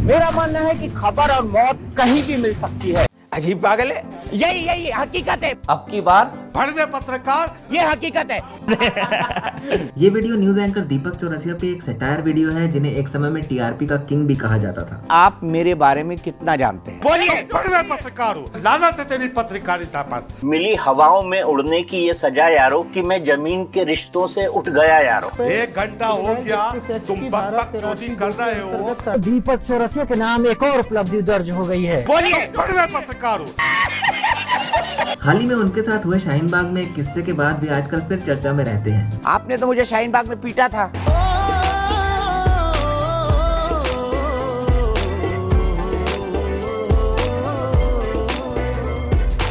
मेरा मानना है कि खबर और मौत कहीं भी मिल सकती है। अजीब पागल है। यही हकीकत है। अब की बार भड़वे पत्रकार, ये हकीकत है। ये वीडियो न्यूज एंकर दीपक चौरसिया पे एक सटायर वीडियो है जिन्हें एक समय में टीआरपी का किंग भी कहा जाता था। आप मेरे बारे में कितना जानते हैं? बोलिए। भड़वे पत्रकार हो, लानत है तेरी पत्रकारिता पर। मिली हवाओं में उड़ने की ये सजा यारो कि मैं जमीन के रिश्तों से उठ गया यारो। 1 घंटा हो गया तुम बकबक चोरी कर रहे हो। दीपक चौरसिया के नाम एक और उपलब्धि दर्ज हो गई है। बोलिए। भड़वे पत्रकार हो। हाल ही में उनके साथ हुए शाहीन बाग में एक किस्से के बाद भी आजकल फिर चर्चा में रहते हैं। आपने तो मुझे शाहीन बाग में पीटा था।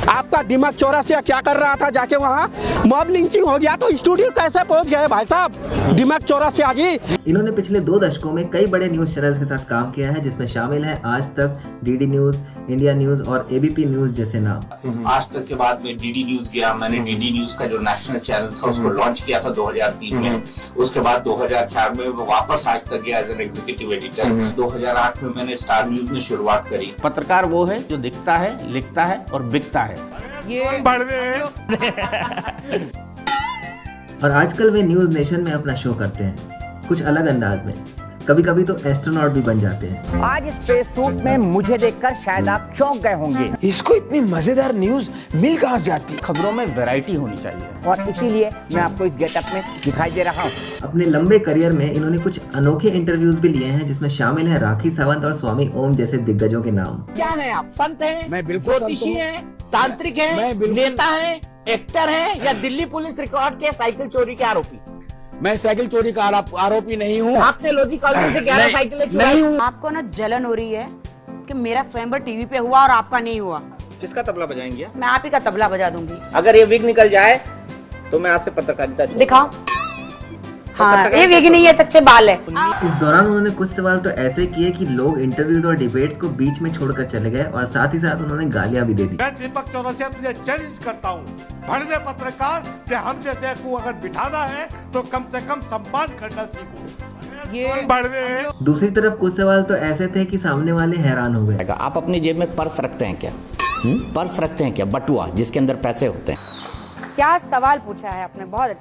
आपका दिमाग चौरसिया क्या कर रहा था जाके वहाँ? मॉब लिंचिंग हो गया तो स्टूडियो कैसे पहुँच गए भाई साहब दिमाग चौरसिया जी? इन्होंने पिछले 2 दशकों में कई बड़े न्यूज चैनल्स के साथ काम किया है जिसमें शामिल है आज तक, डीडी न्यूज, इंडिया न्यूज और एबीपी न्यूज जैसे नाम। आज तक के बाद में डीडी न्यूज गया। मैंने डीडी न्यूज का जो नेशनल चैनल था उसको लॉन्च किया था 2003 में। उसके बाद 2004 में वापस आज तक गया एज एन एग्जीक्यूटिव एडिटर। 2008 में मैंने स्टार न्यूज में शुरुआत करी। पत्रकार वो है जो दिखता है, लिखता है और बिकता है। ये भड़वे। और आजकल वे न्यूज नेशन में अपना शो करते हैं कुछ अलग अंदाज में। कभी कभी तो एस्ट्रोनॉट भी बन जाते हैं। आज स्पेस सूट में मुझे देखकर शायद आप चौंक गए होंगे। इसको इतनी मजेदार न्यूज मिल कहाँ जाती? खबरों में वैरायटी होनी चाहिए और इसीलिए मैं आपको इस गेटअप में दिखाई दे रहा हूँ। अपने लंबे करियर में इन्होंने कुछ अनोखे इंटरव्यूज भी लिए हैं जिसमें शामिल है राखी सावंत और स्वामी ओम जैसे दिग्गजों के नाम। क्या है आप? संत हैं? मैं बिल्कुल ज्योतिषी हैं? तांत्रिक हैं? नेता हैं? एक्टर हैं? या दिल्ली पुलिस रिकॉर्ड के साइकिल चोरी के आरोपी? मैं साइकिल चोरी का आरोपी नहीं हूँ। आपने लोधी कॉलोनी से 11 साइकिलें चुराई। आपको ना जलन हो रही है कि मेरा स्वयंवर टीवी पे हुआ और आपका नहीं हुआ। किसका तबला बजाएंगे? मैं आप ही का तबला बजा दूंगी। अगर ये विग निकल जाए तो मैं आपसे पत्रकारिता छोड़ दिखाओ। हाँ, ये वेगी नहीं है, अच्छे बाल है। इस दौरान उन्होंने कुछ सवाल तो ऐसे किए कि लोग इंटरव्यूज और डिबेट्स को बीच में छोड़कर चले गए और साथ ही साथ उन्होंने गालियां भी दे दी। मैं दीपक चौरसिया तुझे चैलेंज करता हूँ, भड़वे पत्रकार कि हम जैसे को अगर बिठाना है तो कम से कम सम्मान करना सीखो। ये भड़वे। दूसरी तरफ कुछ सवाल तो ऐसे थे कि सामने वाले हैरान हो गए। आप अपनी जेब में पर्स रखते हैं क्या? पर्स रखते हैं क्या? बटुआ जिसके अंदर पैसे होते हैं। क्या सवाल पूछा है आपने, बहुत अच्छा।